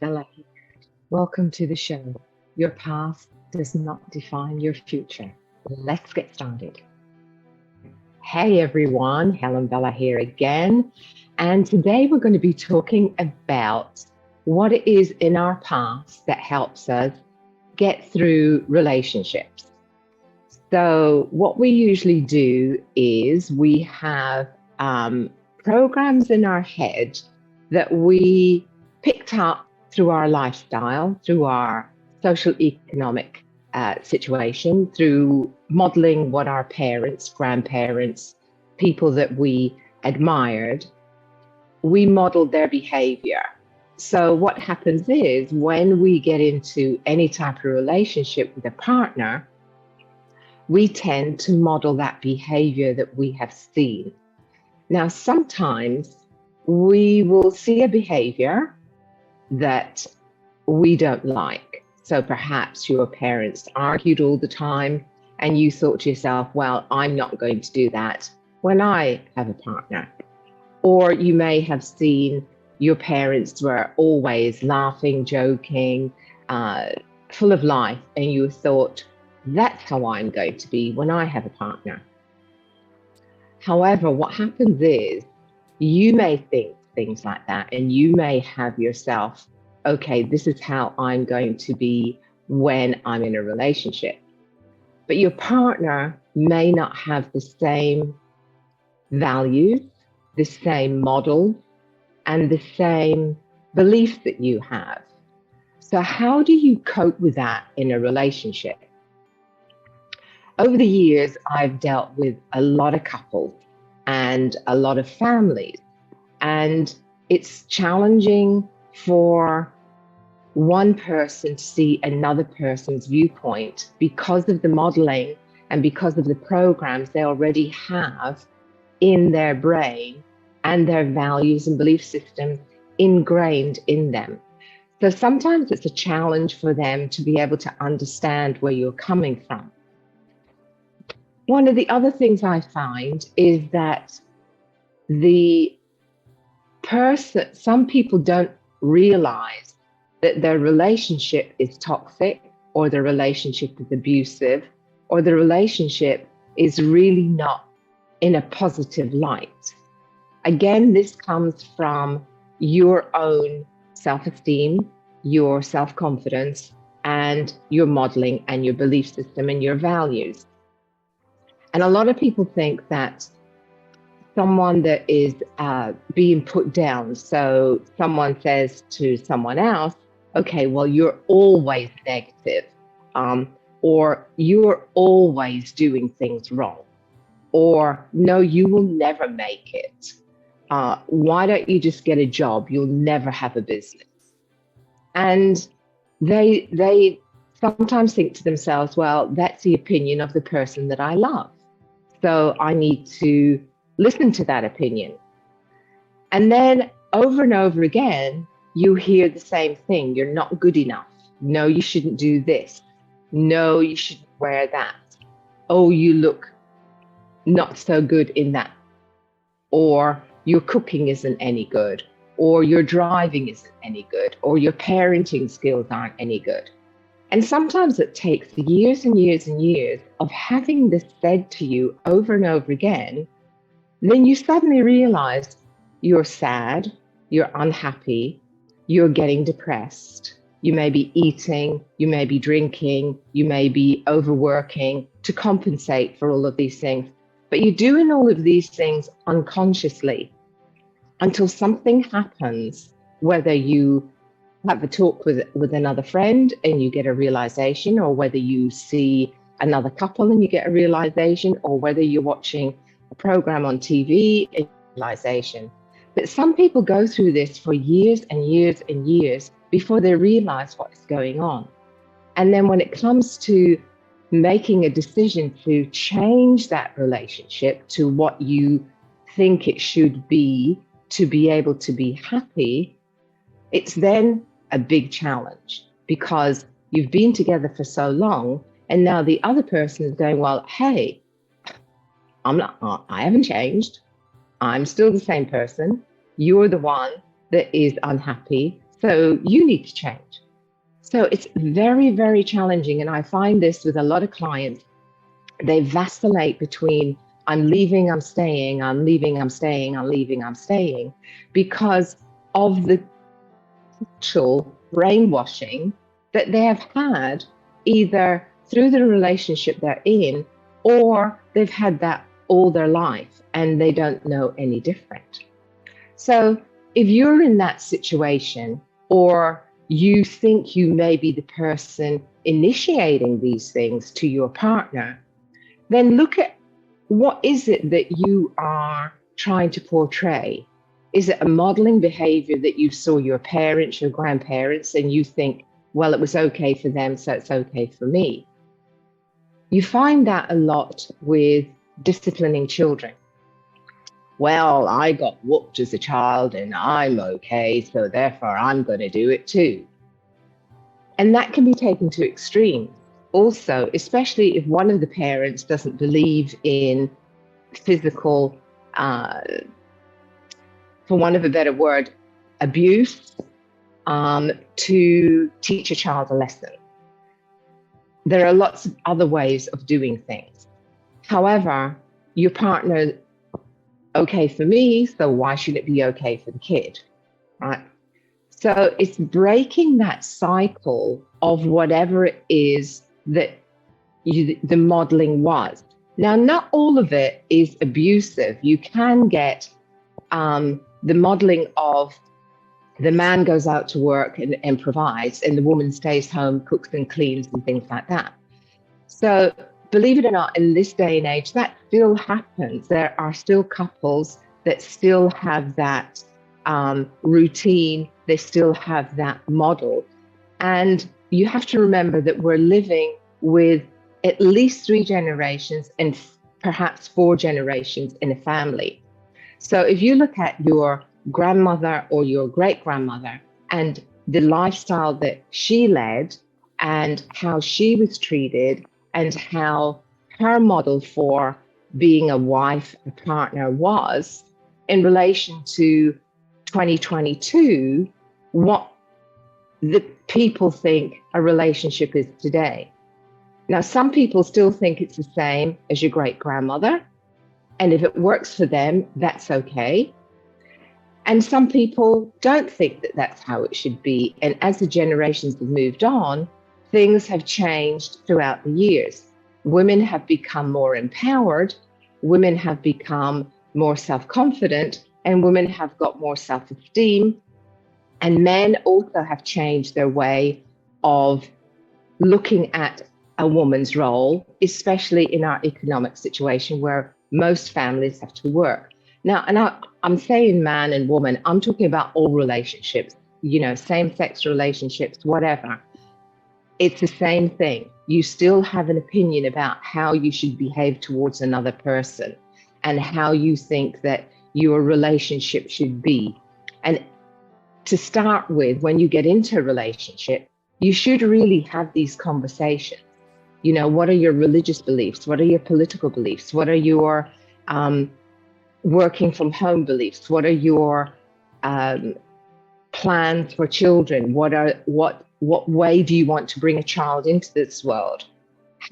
Helen here. Welcome to the show. Your past does not define your future. Let's get started. Hey everyone, Helen Bella here again. And today we're going to be talking about what it is in our past that helps us get through relationships. So, what we usually do is we have programs in our head that we picked up through our lifestyle, through our social economic situation, through modeling what our parents, grandparents, people that we admired, we modeled their behavior. So what happens is when we get into any type of relationship with a partner, we tend to model that behavior that we have seen. Now, sometimes we will see a behavior that we don't like. So perhaps your parents argued all the time and you thought to yourself, well, I'm not going to do that when I have a partner. Or you may have seen your parents were always laughing, joking, full of life, and you thought, that's how I'm going to be when I have a partner. However, what happens is you may think things like that, and you may have yourself, okay, this is how I'm going to be when I'm in a relationship. But your partner may not have the same values, the same model, and the same beliefs that you have. So how do you cope with that in a relationship? Over the years, I've dealt with a lot of couples and a lot of families, and it's challenging for one person to see another person's viewpoint because of the modeling and because of the programs they already have in their brain and their values and belief systems ingrained in them. So sometimes it's a challenge for them to be able to understand where you're coming from. One of the other things I find is that some people don't realize that their relationship is toxic, or their relationship is abusive, or the relationship is really not in a positive light. Again, this comes from your own self-esteem, your self-confidence, and your modeling and your belief system and your values. And a lot of people think that someone that is being put down, so someone says to someone else, okay, well, you're always negative, or you're always doing things wrong, or no, you will never make it. Why don't you just get a job? You'll never have a business. And they sometimes think to themselves, well, that's the opinion of the person that I love, so I need to listen to that opinion. And then over and over again, you hear the same thing. You're not good enough. No, you shouldn't do this. No, you shouldn't wear that. Oh, you look not so good in that. Or your cooking isn't any good. Or your driving isn't any good. Or your parenting skills aren't any good. And sometimes it takes years and years and years of having this said to you over and over again. Then you suddenly realize you're sad, you're unhappy, you're getting depressed. You may be eating, you may be drinking, you may be overworking to compensate for all of these things. But you're doing all of these things unconsciously until something happens, whether you have a talk with another friend and you get a realization, or whether you see another couple and you get a realization, or whether you're watching a program on TV and realization. But some people go through this for years and years and years before they realize what's going on. And then when it comes to making a decision to change that relationship to what you think it should be to be able to be happy, it's then a big challenge because you've been together for so long, and now the other person is going, well, hey, I haven't changed. I'm still the same person. You're the one that is unhappy. So you need to change. So it's very, very challenging. And I find this with a lot of clients. They vacillate between I'm leaving, I'm staying, I'm leaving, I'm staying, I'm leaving, I'm staying, because of the actual brainwashing that they have had either through the relationship they're in, or they've had that all their life and they don't know any different. So if you're in that situation, or you think you may be the person initiating these things to your partner, then look at what is it that you are trying to portray. Is it a modeling behavior that you saw your parents, your grandparents, and you think, well, it was okay for them, so it's okay for me? You find that a lot with disciplining children. Well, I got whooped as a child and I'm okay, so therefore I'm going to do it too. And that can be taken to extremes. Also, especially if one of the parents doesn't believe in physical, for want of a better word, abuse, to teach a child a lesson. There are lots of other ways of doing things. However, your partner, okay for me, so why should it be okay for the kid, right? So it's breaking that cycle of whatever it is that the modeling was. Now, not all of it is abusive. You can get the modeling of the man goes out to work and provides, and the woman stays home, cooks and cleans and things like that. So believe it or not, in this day and age, that still happens. There are still couples that still have that routine. They still have that model. And you have to remember that we're living with at least 3 generations and perhaps 4 generations in a family. So if you look at your grandmother or your great grandmother and the lifestyle that she led and how she was treated and how her model for being a wife, a partner was in relation to 2022, what the people think a relationship is today. Now, some people still think it's the same as your great grandmother. And if it works for them, that's okay. And some people don't think that that's how it should be. And as the generations have moved on, things have changed throughout the years. Women have become more empowered, women have become more self-confident, and women have got more self-esteem. And men also have changed their way of looking at a woman's role, especially in our economic situation where most families have to work. Now, and I'm saying man and woman, I'm talking about all relationships, same-sex relationships, whatever. It's the same thing. You still have an opinion about how you should behave towards another person and how you think that your relationship should be. And to start with, when you get into a relationship, you should really have these conversations. What are your religious beliefs? What are your political beliefs? What are your working from home beliefs? What are your plans for children? What way do you want to bring a child into this world?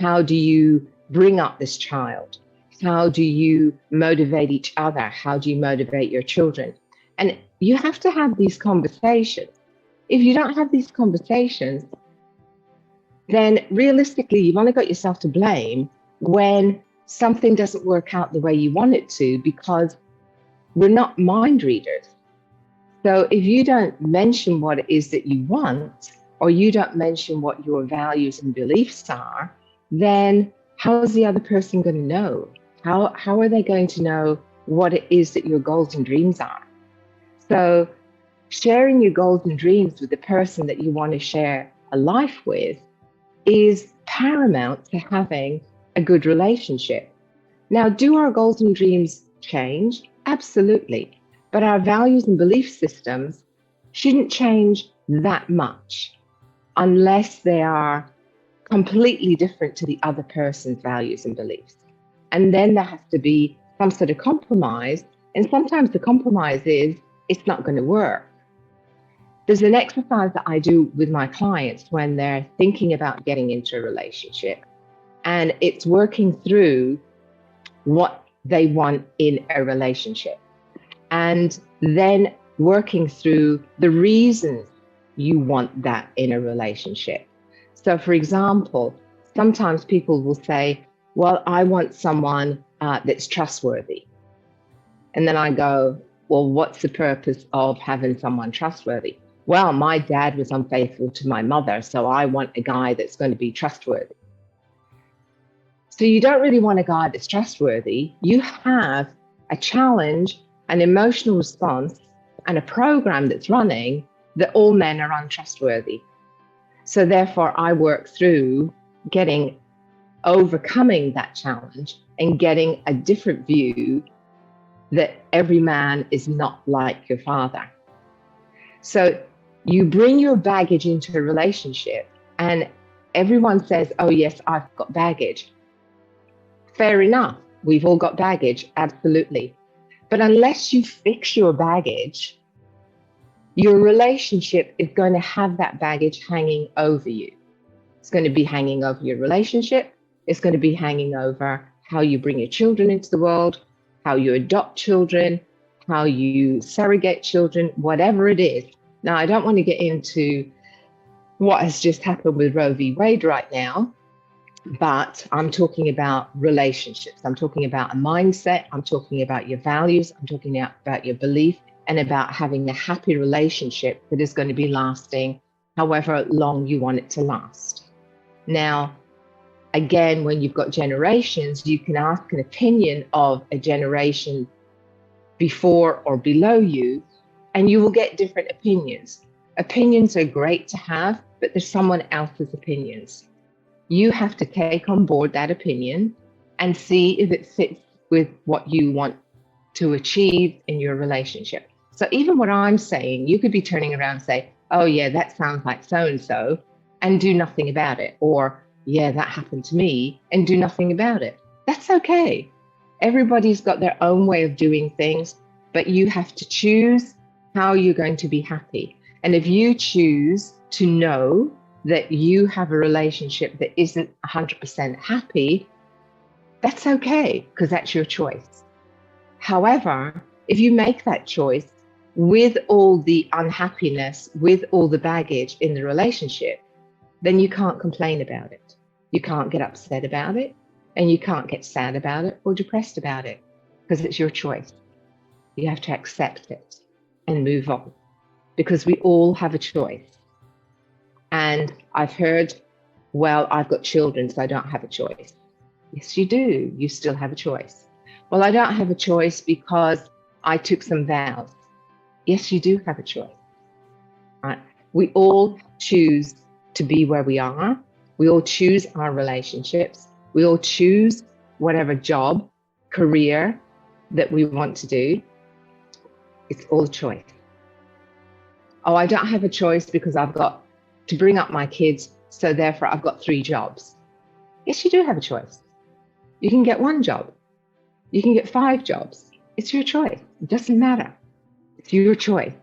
How do you bring up this child? How do you motivate each other? How do you motivate your children? And you have to have these conversations. If you don't have these conversations, then realistically, you've only got yourself to blame when something doesn't work out the way you want it to, because we're not mind readers. So if you don't mention what it is that you want, or you don't mention what your values and beliefs are, then how is the other person going to know? How are they going to know what it is that your goals and dreams are? So sharing your goals and dreams with the person that you want to share a life with is paramount to having a good relationship. Now, do our goals and dreams change? Absolutely. But our values and belief systems shouldn't change that much unless they are completely different to the other person's values and beliefs. And then there has to be some sort of compromise. And sometimes the compromise is it's not going to work. There's an exercise that I do with my clients when they're thinking about getting into a relationship, and it's working through what they want in a relationship, and then working through the reasons you want that in a relationship. So, for example, sometimes people will say, well, I want someone that's trustworthy. And then I go, well, what's the purpose of having someone trustworthy? Well, my dad was unfaithful to my mother, so I want a guy that's going to be trustworthy. So you don't really want a guy that's trustworthy. You have a challenge, an emotional response, and a program that's running that all men are untrustworthy. So therefore, I work through overcoming that challenge and getting a different view that every man is not like your father. So you bring your baggage into a relationship, and everyone says, oh yes, I've got baggage. Fair enough. We've all got baggage, absolutely. But unless you fix your baggage, your relationship is going to have that baggage hanging over you. It's going to be hanging over your relationship. It's going to be hanging over how you bring your children into the world, how you adopt children, how you surrogate children, whatever it is. Now, I don't want to get into what has just happened with Roe v. Wade right now, but I'm talking about relationships. I'm talking about a mindset. I'm talking about your values. I'm talking about your belief, and about having a happy relationship that is going to be lasting however long you want it to last. Now, again, when you've got generations, you can ask an opinion of a generation before or below you, and you will get different opinions. Opinions are great to have, but there's someone else's opinions. You have to take on board that opinion and see if it fits with what you want to achieve in your relationship. So even what I'm saying, you could be turning around and say, oh yeah, that sounds like so-and-so, and do nothing about it. Or, yeah, that happened to me, and do nothing about it. That's okay. Everybody's got their own way of doing things, but you have to choose how you're going to be happy. And if you choose to know that you have a relationship that isn't 100% happy, that's okay, because that's your choice. However, if you make that choice with all the unhappiness, with all the baggage in the relationship, then you can't complain about it. You can't get upset about it, and you can't get sad about it or depressed about it, because it's your choice. You have to accept it and move on, because we all have a choice. And I've heard, well, I've got children, so I don't have a choice. Yes, you do. You still have a choice. Well, I don't have a choice because I took some vows. Yes, you do have a choice. Right? We all choose to be where we are. We all choose our relationships. We all choose whatever job, career that we want to do. It's all a choice. Oh, I don't have a choice because I've got to bring up my kids, so therefore I've got 3 jobs. Yes, you do have a choice. You can get 1 job. You can get 5 jobs. It's your choice. It doesn't matter. It's your choice.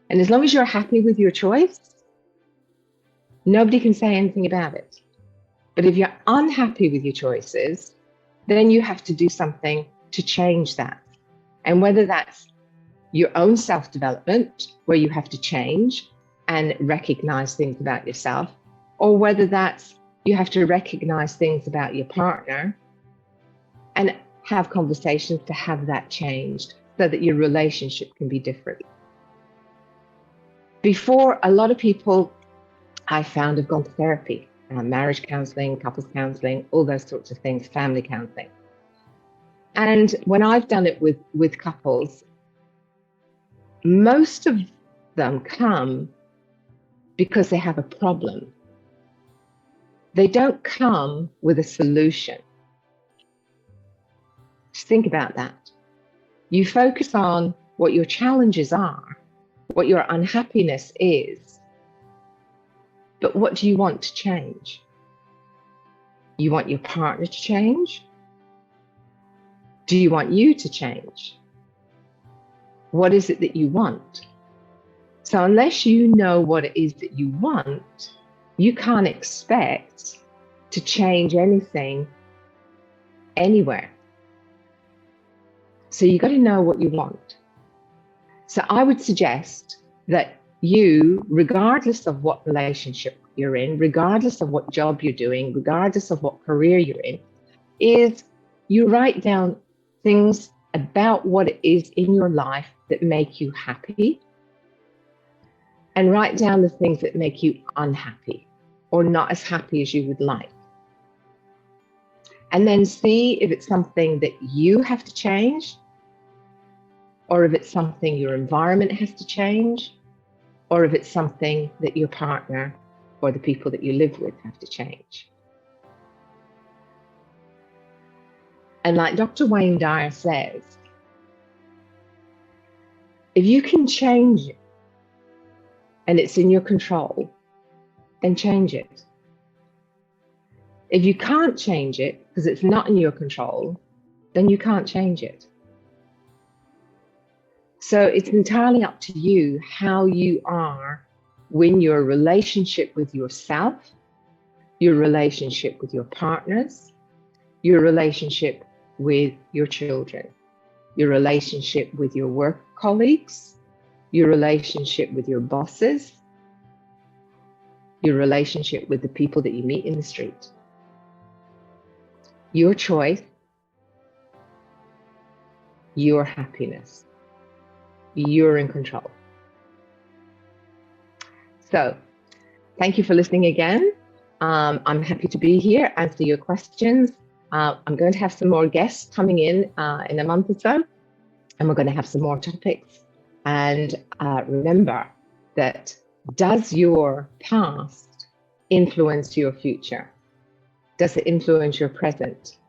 And as long as you're happy with your choice, nobody can say anything about it. But if you're unhappy with your choices, then you have to do something to change that. And whether that's your own self-development, where you have to change and recognize things about yourself, or whether that's you have to recognize things about your partner and have conversations to have that changed so that your relationship can be different. Before, a lot of people I found have gone to therapy, marriage counseling, couples counseling, all those sorts of things, family counseling. And when I've done it with couples, most of them come because they have a problem. They don't come with a solution. Just think about that. You focus on what your challenges are, what your unhappiness is, but what do you want to change? You want your partner to change? Do you want you to change? What is it that you want? So unless you know what it is that you want, you can't expect to change anything anywhere. So you got to know what you want. So I would suggest that you, regardless of what relationship you're in, regardless of what job you're doing, regardless of what career you're in, is you write down things about what it is in your life that make you happy, and write down the things that make you unhappy or not as happy as you would like. And then see if it's something that you have to change, or if it's something your environment has to change, or if it's something that your partner or the people that you live with have to change. And like Dr. Wayne Dyer says, if you can change it and it's in your control, then change it. If you can't change it because it's not in your control, then you can't change it. So it's entirely up to you how you are when your relationship with yourself, your relationship with your partners, your relationship with your children, your relationship with your work colleagues, your relationship with your bosses, your relationship with the people that you meet in the street. Your choice, your happiness. You're in control. So thank you for listening again. I'm happy to be here, answer your questions. I'm going to have some more guests coming in a month or so, and we're going to have some more topics. And remember that, does your past influence your future? Does it influence your present?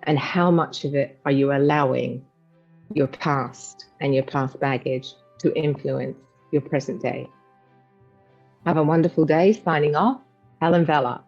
And how much of it are you allowing your past and your past baggage to influence your present day? Have a wonderful day. Signing off, Helen Vella.